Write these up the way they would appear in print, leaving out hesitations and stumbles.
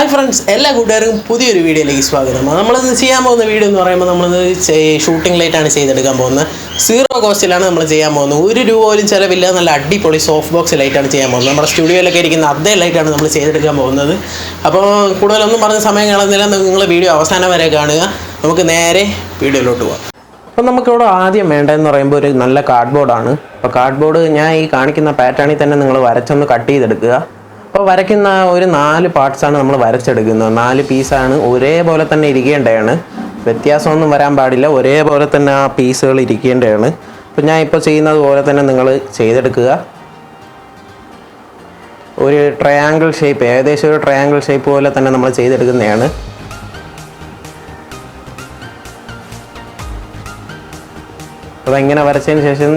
Hi friends, എല്ലാ കൂട്ടുകാർക്കും പുതിയൊരു വീഡിയോയിലേക്ക് സ്വാഗതം. നമ്മളിന്ന് ചെയ്യാൻ പോകുന്ന വീഡിയോ എന്ന് പറയുമ്പോൾ നമ്മളിന്ന് ഷൂട്ടിംഗ് ലൈറ്റാണ് ചെയ്തെടുക്കാൻ പോകുന്നത്. സീറോ കോസ്റ്റിലാണ് നമ്മൾ ചെയ്യാൻ പോകുന്നത്. ₹1 പോലും ചിലവില്ല, നല്ല അടിപൊളി സോഫ്റ്റ് ബോക്സ് ലൈറ്റാണ് ചെയ്യാൻ പോകുന്നത്. നമ്മുടെ സ്റ്റുഡിയോയിലൊക്കെ ഇരിക്കുന്ന അതേ ലൈറ്റാണ് നമ്മൾ ചെയ്തെടുക്കാൻ പോകുന്നത്. അപ്പോൾ കൂടുതലൊന്നും പറഞ്ഞ സമയം കളയുന്നില്ല, നിങ്ങൾ വീഡിയോ അവസാനം വരെ കാണുക. നമുക്ക് നേരെ വീഡിയോയിലോട്ട് പോകാം. അപ്പോൾ നമുക്കിവിടെ ആദ്യം വേണ്ടതെന്ന് പറയുമ്പോൾ ഒരു നല്ല കാർഡ്ബോർഡാണ്. അപ്പോൾ കാർഡ്ബോർഡ് ഞാൻ ഈ കാണിക്കുന്ന പാറ്റേണിൽ തന്നെ നിങ്ങൾ വരച്ചൊന്ന് കട്ട് ചെയ്തെടുക്കുക. അപ്പോൾ വരയ്ക്കുന്ന ഒരു 4 പാർട്സാണ് നമ്മൾ വരച്ചെടുക്കുന്നത്. 4 പീസാണ്, ഒരേപോലെ തന്നെ ഇരിക്കേണ്ടതാണ്, വ്യത്യാസമൊന്നും വരാൻ പാടില്ല, ഒരേപോലെ തന്നെ ആ പീസുകൾ ഇരിക്കേണ്ടതാണ്. അപ്പോൾ ഞാൻ ഇപ്പോൾ ചെയ്യുന്നത് പോലെ തന്നെ നിങ്ങൾ ചെയ്തെടുക്കുക. ഒരു ട്രയാങ്കിൾ ഷേപ്പ്, ഏകദേശം ഒരു ട്രയാങ്കിൾ ഷേപ്പ് പോലെ തന്നെ നമ്മൾ ചെയ്തെടുക്കുന്നതാണ്. അപ്പോൾ ഇങ്ങനെ വരച്ചതിന് ശേഷം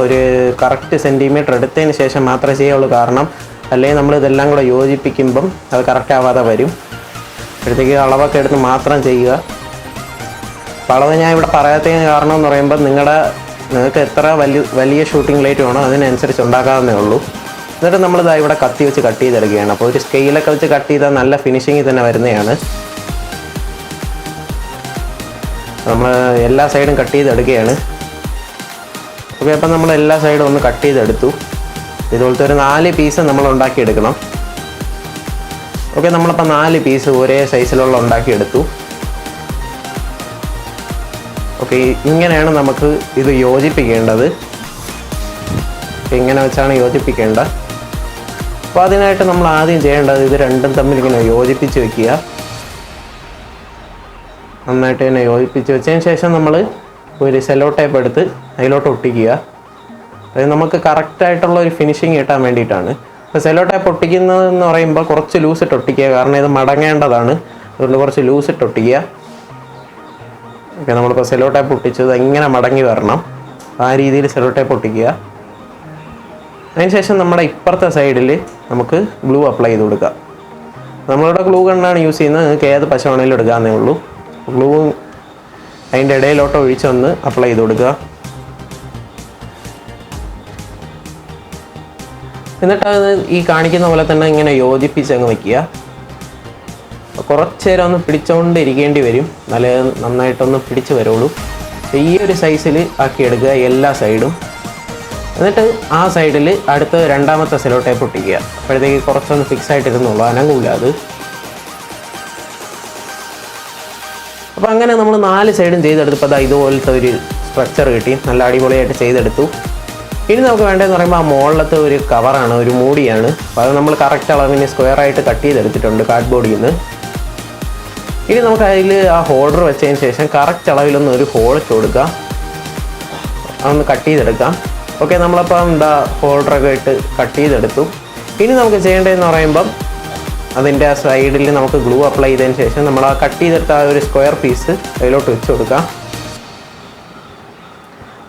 ഒരു കറക്റ്റ് സെൻറ്റിമീറ്റർ എടുത്തതിന് ശേഷം മാത്രമേ ചെയ്യുള്ളൂ. കാരണം അല്ലെങ്കിൽ നമ്മൾ ഇതെല്ലാം കൂടെ യോജിപ്പിക്കുമ്പം അത് കറക്റ്റ് ആവാതെ വരും. അപ്പോഴത്തേക്ക് അളവൊക്കെ എടുത്ത് മാത്രം ചെയ്യുക. അളവ് ഞാൻ ഇവിടെ പറയാത്തതിന് കാരണം എന്ന് പറയുമ്പോൾ നിങ്ങൾക്ക് എത്ര വലിയ ഷൂട്ടിംഗ് ലൈറ്റ് വേണോ അതിനനുസരിച്ച് ഉണ്ടാക്കാവുന്നേ ഉള്ളൂ. എന്നിട്ട് നമ്മളിതാ ഇവിടെ കത്തി വെച്ച് കട്ട് ചെയ്തെടുക്കുകയാണ്. അപ്പോൾ ഒരു സ്കെയിലൊക്കെ വെച്ച് കട്ട് ചെയ്താൽ നല്ല ഫിനിഷിങ്ങിൽ തന്നെ വരുന്നതാണ്. നമ്മൾ എല്ലാ സൈഡും കട്ട് ചെയ്തെടുക്കുകയാണ്. ഓക്കെ, അപ്പം നമ്മൾ എല്ലാ സൈഡും ഒന്ന് കട്ട് ചെയ്തെടുത്തു. ഇതുപോലത്തെ ഒരു 4 പീസ് നമ്മൾ ഉണ്ടാക്കിയെടുക്കണം. ഓക്കെ, നമ്മളിപ്പോൾ 4 പീസ് ഒരേ സൈസിലുള്ള ഉണ്ടാക്കിയെടുത്തു. ഓക്കെ, ഇങ്ങനെയാണ് നമുക്ക് ഇത് യോജിപ്പിക്കേണ്ടത്. ഇങ്ങനെ വെച്ചാണ് യോജിപ്പിക്കേണ്ടത്. അപ്പോൾ അതിനായിട്ട് നമ്മൾ ആദ്യം ചെയ്യേണ്ടത് ഇത് രണ്ടും തമ്മിൽ ഇങ്ങനെ യോജിപ്പിച്ച് വയ്ക്കുക. നന്നായിട്ട് തന്നെ യോജിപ്പിച്ച് വെച്ചതിന് ശേഷം നമ്മൾ ഒരു സെല്ലോ ടേപ്പ് എടുത്ത് അതിലോട്ട് ഒട്ടിക്കുക. അത് നമുക്ക് കറക്റ്റായിട്ടുള്ള ഒരു ഫിനിഷിങ് കിട്ടാൻ വേണ്ടിയിട്ടാണ്. അപ്പോൾ സെല്ലോ ടേപ്പ് ഒട്ടിക്കുന്നതെന്ന് പറയുമ്പോൾ കുറച്ച് ലൂസിട്ട് ഒട്ടിക്കുക, കാരണം ഇത് മടങ്ങേണ്ടതാണ്. അതുകൊണ്ട് കുറച്ച് ലൂസിട്ട് ഒട്ടിക്കുക. ഓക്കെ, നമ്മളിപ്പോൾ സെല്ലോ ടേപ്പ് ഒട്ടിച്ചത് എങ്ങനെ മടങ്ങി വരണം ആ രീതിയിൽ സെല്ലോ ടേപ്പ് ഒട്ടിക്കുക. അതിനുശേഷം നമ്മുടെ ഇപ്പുറത്തെ സൈഡിൽ നമുക്ക് ഗ്ലൂ അപ്ലൈ ചെയ്ത് കൊടുക്കുക. നമ്മളിവിടെ ഗ്ലൂ ഗണ്ണാണ് യൂസ് ചെയ്യുന്നത്, നിങ്ങൾക്ക് ഏത് പശ വേണമെങ്കിലും എടുക്കാമെന്നേ ഉള്ളൂ. ഗ്ലൂ അതിൻ്റെ ഇടയിലോട്ട് ഒഴിച്ചൊന്ന് അപ്ലൈ ചെയ്ത് കൊടുക്കുക. എന്നിട്ട് അത് ഈ കാണിക്കുന്ന പോലെ തന്നെ ഇങ്ങനെ യോജിപ്പിച്ചങ്ങ് വയ്ക്കുക. കുറച്ച് നേരം ഒന്ന് പിടിച്ചുകൊണ്ടിരിക്കേണ്ടി വരും, നല്ല നന്നായിട്ടൊന്ന് പിടിച്ച് വരുള്ളൂ. ഈ ഒരു സൈസിൽ ആക്കിയെടുക്കുക എല്ലാ സൈഡും. എന്നിട്ട് ആ സൈഡിൽ അടുത്ത രണ്ടാമത്തെ സെല്ലോ ടേപ്പ് ഒട്ടിക്കുക. അപ്പോഴത്തേക്ക് കുറച്ചൊന്ന് ഫിക്സ് ആയിട്ടിരുന്നുള്ളൂ, അനങ്ങൂല അത്. അപ്പോൾ അങ്ങനെ നമ്മൾ 4 സൈഡും ചെയ്തെടുത്തപ്പോൾ അത് ഇതുപോലത്തെ ഒരു സ്ട്രക്ചർ കിട്ടി, നല്ല അടിപൊളിയായിട്ട് ചെയ്തെടുത്തു. ഇനി നമുക്ക് വേണ്ടതെന്ന് പറയുമ്പോൾ ആ മുകളിലത്തെ ഒരു കവറാണ്, ഒരു മൂടിയാണ്. അപ്പോൾ അത് നമ്മൾ കറക്റ്റ് അളവിന് സ്ക്വയറായിട്ട് കട്ട് ചെയ്തെടുത്തിട്ടുണ്ട് കാർഡ്ബോർഡിൽ നിന്ന്. ഇനി നമുക്ക് അതിൽ ആ ഹോൾഡർ വെച്ചതിന് ശേഷം കറക്റ്റ് അളവിലൊന്ന് ഒരു ഹോൾ ഇട്ട് കൊടുക്കുക, അതൊന്ന് കട്ട് ചെയ്തെടുക്കാം. ഓക്കെ, നമ്മളപ്പോൾ ഹോൾഡറൊക്കെ ഇട്ട് കട്ട് ചെയ്തെടുത്തു. ഇനി നമുക്ക് ചെയ്യേണ്ടതെന്ന് പറയുമ്പം അതിൻ്റെ ആ സൈഡിൽ നമുക്ക് ഗ്ലൂ അപ്ലൈ ചെയ്തതിന് ശേഷം നമ്മൾ ആ കട്ട് ചെയ്തെടുത്ത ആ ഒരു സ്ക്വയർ പീസ് അതിലോട്ട് വെച്ച് കൊടുക്കാം.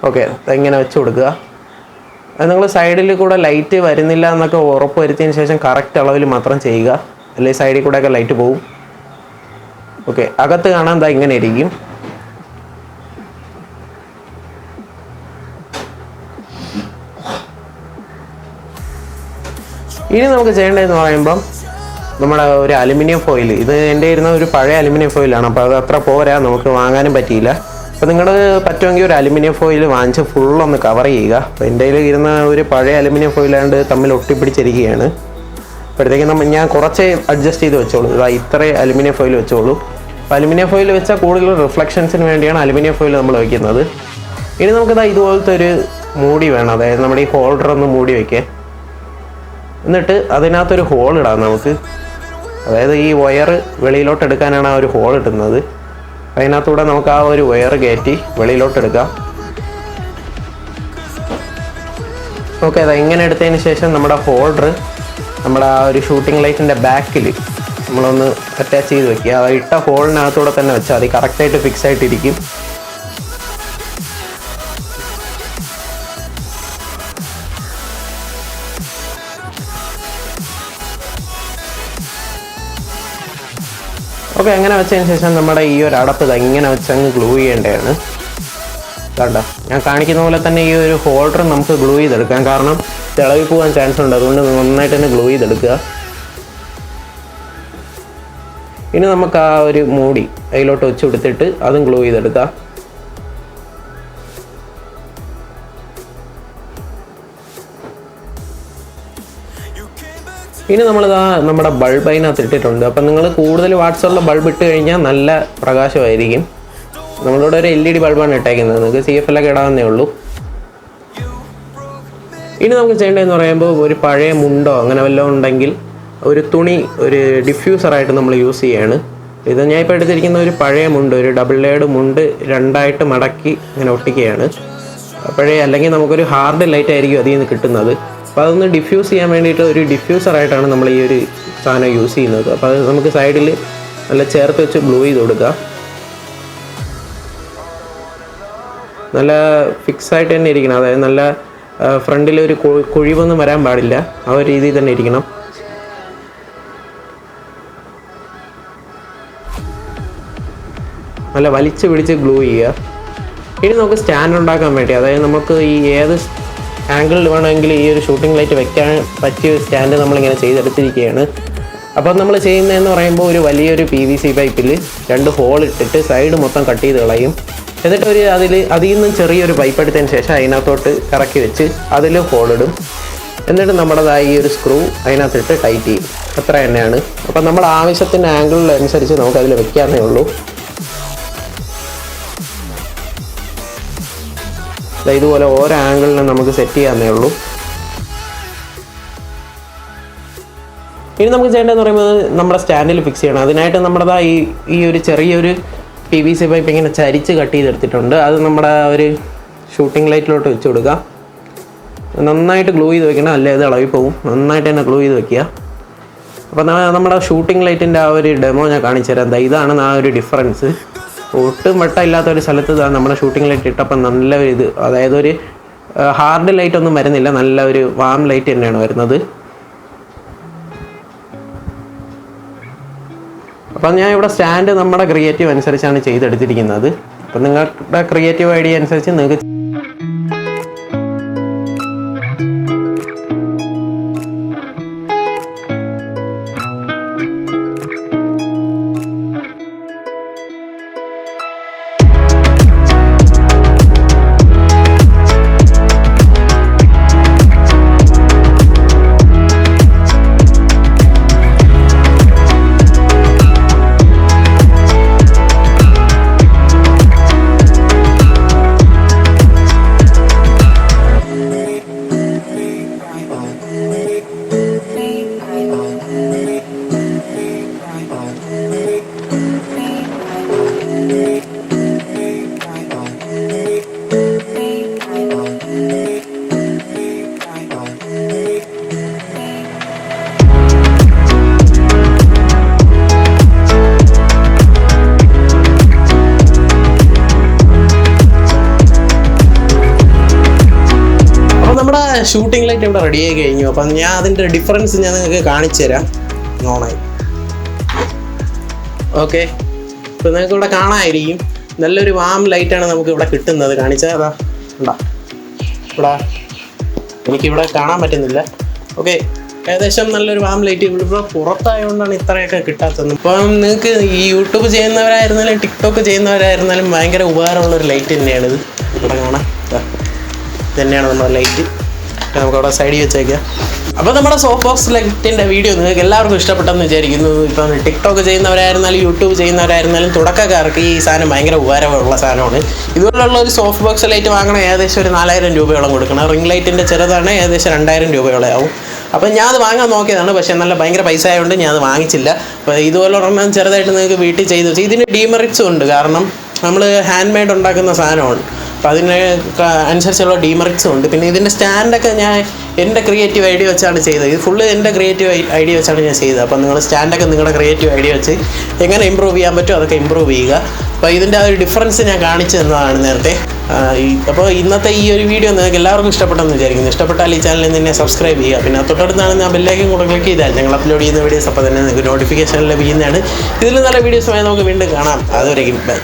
ഓക്കെ, ഇങ്ങനെ വെച്ച് കൊടുക്കുക. അത് നിങ്ങൾ സൈഡിൽ കൂടെ ലൈറ്റ് വരുന്നില്ല എന്നൊക്കെ ഉറപ്പ് വരുത്തിയതിന് ശേഷം കറക്റ്റ് അളവിൽ മാത്രം ചെയ്യുക, അല്ലെങ്കിൽ സൈഡിൽ കൂടെയൊക്കെ ലൈറ്റ് പോകും. ഓക്കെ, അകത്ത് കാണാൻ ദാ ഇങ്ങനെ ഇരിക്കും. ഇനി നമുക്ക് ചെയ്യേണ്ടതെന്ന് പറയുമ്പം നമ്മുടെ ഒരു അലുമിനിയം ഫോയിൽ, ഇത് എൻ്റെ ഇരുന്ന ഒരു പഴയ അലുമിനിയം ഫോയിലാണ്. അപ്പോൾ അത് അത്ര പോരാ, നമുക്ക് വാങ്ങാനും പറ്റിയില്ല. അപ്പോൾ നിങ്ങൾ പറ്റുമെങ്കിൽ ഒരു അലുമിനിയം ഫോയിൽ വാങ്ങിച്ച് ഫുള്ളൊന്ന് കവർ ചെയ്യുക. അപ്പോൾ എൻ്റെ കയ്യിൽ ഇരുന്ന ഒരു പഴയ അലുമിനിയം ഫോയിലാണ്ട് തമ്മിൽ ഒട്ടിപ്പിടിച്ചിരിക്കുകയാണ്. അപ്പോഴത്തേക്കും ഞാൻ കുറച്ച് അഡ്ജസ്റ്റ് ചെയ്ത് വെച്ചോളൂ. ഇത്രയും അലുമിനിയം ഫോയിൽ വെച്ചോളൂ. അപ്പോൾ അലുമിനിയം ഫോയിൽ വെച്ചാൽ കൂടുതൽ റിഫ്ലക്ഷൻസിന് വേണ്ടിയാണ് അലുമിനിയം ഫോയിൽ നമ്മൾ വയ്ക്കുന്നത്. ഇനി നമുക്കിതാ ഇതുപോലത്തെ ഒരു മൂടി വേണം, അതായത് നമ്മുടെ ഈ ഹോൾഡർ ഒന്ന് മൂടി വയ്ക്കുക. എന്നിട്ട് അതിനകത്തൊരു ഹോൾ ഇടാം നമുക്ക്. അതായത് ഈ വയർ വെളിയിലോട്ട് എടുക്കാനാണ് ആ ഒരു ഹോൾ ഇട്ടുന്നത്. അതിനകത്തൂടെ നമുക്ക് ആ ഒരു വയർ കയറ്റി വെളിയിലോട്ട് എടുക്കാം. ഓക്കെ, അത് ഇങ്ങനെ എടുത്തതിന് ശേഷം നമ്മുടെ ഹോൾഡർ നമ്മുടെ ആ ഒരു ഷൂട്ടിംഗ് ലൈറ്റിൻ്റെ ബാക്കിൽ നമ്മളൊന്ന് അറ്റാച്ച് ചെയ്ത് വെക്കുക. അത് ഇട്ട ഹോളിനകത്തൂടെ തന്നെ വെച്ചാൽ അത് കറക്റ്റായിട്ട് ഫിക്സ് ആയിട്ടിരിക്കും. ഓക്കെ, അങ്ങനെ വെച്ചതിന് ശേഷം നമ്മുടെ ഈ ഒരു അടപ്പ് ഇങ്ങനെ വെച്ചങ്ങ് ഗ്ലൂ ചെയ്യേണ്ടതാണ്. കണ്ടോ, ഞാൻ കാണിക്കുന്ന പോലെ തന്നെ ഈ ഒരു ഹോൾഡർ നമുക്ക് ഗ്ലൂ ചെയ്തെടുക്കാം, കാരണം തിളവി പോകാൻ ചാൻസ് ഉണ്ട്. അതുകൊണ്ട് നന്നായിട്ട് തന്നെ ഗ്ലൂ ചെയ്തെടുക്കുക. ഇനി നമുക്ക് ആ ഒരു മൂടി അതിലോട്ട് വെച്ച് കൊടുത്തിട്ട് അതും ഗ്ലൂ ചെയ്തെടുക്കാം. ഇനി നമ്മളിതാ നമ്മുടെ ബൾബ് അതിനകത്ത് ഇട്ടിട്ടുണ്ട്. അപ്പം നിങ്ങൾ കൂടുതൽ വാട്ട്സുള്ള ബൾബ് ഇട്ട് കഴിഞ്ഞാൽ നല്ല പ്രകാശമായിരിക്കും. നമ്മളിവിടെ ഒരു LED ബൾബാണ് ഇട്ടേക്കുന്നത്. നിങ്ങൾക്ക് CFL ഒക്കെ ഇടാവുന്നേ ഉള്ളൂ. ഇനി നമുക്ക് ചെയ്യേണ്ടതെന്ന് പറയുമ്പോൾ ഒരു പഴയ മുണ്ടോ അങ്ങനെ വല്ലതും ഉണ്ടെങ്കിൽ ഒരു തുണി ഒരു ഡിഫ്യൂസറായിട്ട് നമ്മൾ യൂസ് ചെയ്യാണ്. ഇത് ഞാൻ ഇപ്പോൾ എടുത്തിരിക്കുന്ന ഒരു പഴയ മുണ്ട്, ഒരു ഡബിൾ ലെയർഡ് മുണ്ട് 2ആയിട്ട് മടക്കി ഇങ്ങനെ ഒട്ടിക്കുകയാണ്. അല്ലെങ്കിൽ നമുക്കൊരു ഹാർഡ് ലൈറ്റ് ആയിരിക്കും അതിൽ നിന്ന് കിട്ടുന്നത്. അപ്പോൾ അതൊന്ന് ഡിഫ്യൂസ് ചെയ്യാൻ വേണ്ടിയിട്ട് ഒരു ഡിഫ്യൂസറായിട്ടാണ് നമ്മൾ ഈ ഒരു സാധനം യൂസ് ചെയ്യുന്നത്. അപ്പോൾ അത് നമുക്ക് സൈഡിൽ നല്ല ചേർത്ത് വെച്ച് ഗ്ലൂ ചെയ്ത് കൊടുക്കുക. നല്ല ഫിക്സായിട്ട് തന്നെ ഇരിക്കണം. അതായത് നല്ല ഫ്രണ്ടിൽ ഒരു കുഴിവൊന്നും വരാൻ പാടില്ല. ആ ഒരു രീതിയിൽ തന്നെ ഇരിക്കണം. നല്ല വലിച്ച് പിടിച്ച് ഗ്ലൂ ചെയ്യുക. ഇനി നമുക്ക് സ്റ്റാൻഡ് ഉണ്ടാക്കാൻ വേണ്ടി, അതായത് നമുക്ക് ഈ ഏത് ആംഗിളിൽ വേണമെങ്കിൽ ഈ ഒരു ഷൂട്ടിംഗ് ലൈറ്റ് വെക്കാൻ പറ്റിയ സ്റ്റാൻഡ് നമ്മളിങ്ങനെ ചെയ്തെടുത്തിരിക്കുകയാണ്. അപ്പോൾ നമ്മൾ ചെയ്യുന്നതെന്ന് പറയുമ്പോൾ ഒരു വലിയൊരു PVC പൈപ്പിൽ 2 ഹോൾ ഇട്ടിട്ട് സൈഡ് മൊത്തം കട്ട് ചെയ്ത് കളയും. എന്നിട്ട് അതിൽ നിന്നും ചെറിയൊരു പൈപ്പ് എടുത്തതിന് ശേഷം അതിനകത്തോട്ട് ഇറക്കി വെച്ച് അതിൽ ഹോളിടും. എന്നിട്ട് നമ്മുടേതായി ഈ ഒരു സ്ക്രൂ അതിനകത്തിട്ട് ടൈറ്റ് ചെയ്യും. അത്ര തന്നെയാണ്. അപ്പം നമ്മുടെ ആവശ്യത്തിന് ആംഗിളിനനുസരിച്ച് നമുക്ക് അതിൽ വെക്കാന്നേ ഉള്ളൂ. ഇതുപോലെ ഓരോ ആംഗിളിനും നമുക്ക് സെറ്റ് ചെയ്യാന്നേ ഉള്ളൂ. ഇനി നമുക്ക് ചെയ്യേണ്ടതെന്ന് പറയുമ്പോൾ നമ്മുടെ സ്റ്റാൻഡിൽ ഫിക്സ് ചെയ്യണം. അതിനായിട്ട് നമ്മുടേതാ ഈ ഒരു ചെറിയൊരു PVC പൈപ്പ് ഇങ്ങനെ ചരിച്ച് കട്ട് ചെയ്തെടുത്തിട്ടുണ്ട്. അത് നമ്മുടെ ഒരു ഷൂട്ടിംഗ് ലൈറ്റിലോട്ട് വെച്ച് കൊടുക്കുക. നന്നായിട്ട് ഗ്ലൂ ചെയ്ത് വെക്കണം, അല്ലേ ഇത് ഇളകി പോകും. നന്നായിട്ട് തന്നെ ഗ്ലൂ ചെയ്ത് വെക്കുക. അപ്പോൾ നമ്മുടെ ഷൂട്ടിംഗ് ലൈറ്റിൻ്റെ ആ ഒരു ഡെമോ ഞാൻ കാണിച്ചു തരാം. ഇതാണ് ആ ഒരു ഡിഫറൻസ്. ഒട്ടും വെട്ടമില്ലാത്ത ഒരു സ്ഥലത്ത് നമ്മുടെ ഷൂട്ടിംഗ് ലൈറ്റ് ഇട്ടപ്പം നല്ല ഇത്, അതായത് ഒരു ഹാർഡ് ലൈറ്റ് ഒന്നും വരുന്നില്ല, നല്ല ഒരു വാം ലൈറ്റ് തന്നെയാണ് വരുന്നത്. അപ്പം ഞാൻ ഇവിടെ സ്റ്റാൻഡ് നമ്മുടെ ക്രിയേറ്റീവ് അനുസരിച്ചാണ് ചെയ്തെടുത്തിരിക്കുന്നത്. അപ്പം നിങ്ങളുടെ ക്രിയേറ്റീവ് ഐഡിയ അനുസരിച്ച് നിങ്ങൾക്ക് ഷൂട്ടിംഗ് ലൈറ്റ് ഇവിടെ റെഡി ആയി കഴിഞ്ഞു. അപ്പം ഞാൻ അതിൻ്റെ ഡിഫറൻസ് ഞാൻ നിങ്ങൾക്ക് കാണിച്ചു തരാം. ഓണായി. ഓക്കെ, ഇപ്പം നിങ്ങൾക്ക് ഇവിടെ കാണാമായിരിക്കും നല്ലൊരു വാം ലൈറ്റാണ് നമുക്ക് ഇവിടെ കിട്ടുന്നത്. കാണിച്ചാൽ അതാ ഉണ്ടാ ഇവിടെ എനിക്കിവിടെ കാണാൻ പറ്റുന്നില്ല. ഓക്കെ, ഏകദേശം നല്ലൊരു വാം ലൈറ്റ് ഇവിടെ പുറത്തായതുകൊണ്ടാണ് ഇത്രയൊക്കെ കിട്ടാത്തത്. ഇപ്പം നിങ്ങൾക്ക് ഈ യൂട്യൂബ് ചെയ്യുന്നവരായിരുന്നാലും ടിക്ടോക്ക് ചെയ്യുന്നവരായിരുന്നാലും ഭയങ്കര ഉപകാരമുള്ളൊരു ലൈറ്റ് തന്നെയാണിത്. ഇവിടെ കാണാം, ഇതന്നെയാണ് നമ്മുടെ ലൈറ്റ്. നമുക്കവിടെ സൈഡിൽ വെച്ചേക്കാം. അപ്പോൾ നമ്മുടെ സോഫ്റ്റ് ബോക്സ് ലൈറ്റിൻ്റെ വീഡിയോ നിങ്ങൾക്ക് എല്ലാവർക്കും ഇഷ്ടപ്പെട്ടെന്ന് വിചാരിക്കുന്നു. ഇപ്പം ടിക്ടോക്ക് ചെയ്യുന്നവരായിരുന്നാലും യൂട്യൂബ് ചെയ്യുന്നവരായിരുന്നാലും തുടക്കക്കാർക്ക് ഈ സാധനം ഭയങ്കര ഉപകാരമുള്ള സാധനമാണ്. ഇതുപോലുള്ള ഒരു സോഫ്റ്റ് ബോക്സ് ലൈറ്റ് വാങ്ങണം ഏകദേശം ഒരു 4000 രൂപയോളം കൊടുക്കണം. റിംഗ് ലൈറ്റിൻ്റെ ചെറുതാണ്, ഏകദേശം 2000 രൂപയോളം ആവും. അപ്പം ഞാൻ അത് വാങ്ങാൻ നോക്കിയതാണ്, പക്ഷേ നല്ല ഭയങ്കര പൈസ ആയതുകൊണ്ട് ഞാൻ അത് വാങ്ങിച്ചില്ല. അപ്പോൾ ഇതുപോലെ ഒരെണ്ണം ചെറുതായിട്ട് നിങ്ങൾക്ക് വീട്ടിൽ ചെയ്ത് വെച്ചാൽ ഇതിന് ഡീമെറിറ്റ്സും ഉണ്ട്. കാരണം നമ്മൾ ഹാൻഡ് മെയ്ഡ് ഉണ്ടാക്കുന്ന സാധനമാണ്. അപ്പോൾ അതിന് അനുസരിച്ചുള്ള ഡീമെറിറ്റ്സും ഉണ്ട്. പിന്നെ ഇതിൻ്റെ സ്റ്റാൻഡൊക്കെ ഞാൻ എൻ്റെ ക്രിയേറ്റീവ് ഐഡിയ വെച്ചാണ് ചെയ്തത്. ഇത് ഫുള്ള് എൻ്റെ ക്രിയേറ്റീവ് ഐഡിയ വെച്ചാണ് ഞാൻ ചെയ്തത്. അപ്പോൾ നിങ്ങൾ സ്റ്റാൻഡൊക്കെ നിങ്ങളുടെ ക്രിയേറ്റീവ് ഐഡിയ വെച്ച് എങ്ങനെ ഇമ്പ്രൂവ് ചെയ്യാൻ പറ്റുമോ അതൊക്കെ ഇമ്പ്രൂവ് ചെയ്യുക. അപ്പോൾ ഇതിൻ്റെ ആ ഒരു ഡിഫറൻസ് ഞാൻ കാണിച്ചു തന്നതാണ് നേരത്തെ. അപ്പോൾ ഇന്നത്തെ ഈ ഒരു വീഡിയോ നിങ്ങൾക്ക് എല്ലാവർക്കും ഇഷ്ടപ്പെട്ടെന്ന് വിചാരിക്കുന്നു. ഇഷ്ടപ്പെട്ടാൽ ഈ ചാനലിൽ തന്നെ സബ്സ്ക്രൈബ് ചെയ്യുക. പിന്നെ തൊട്ടടുത്താണ് ഞാൻ ബെല്ലൈക്കൻ കൂടെ ക്ലിക്ക് ചെയ്താൽ ഞങ്ങൾ അപ്ലോഡ് ചെയ്യുന്ന വീഡിയോസ് അപ്പോൾ തന്നെ നിങ്ങൾക്ക് നോട്ടിഫിക്കേഷൻ ലഭിക്കുന്നതാണ്. ഇതിൽ നല്ല വീഡിയോസുമായി നമുക്ക് വീണ്ടും കാണാം. അതുവരെയും ബൈ.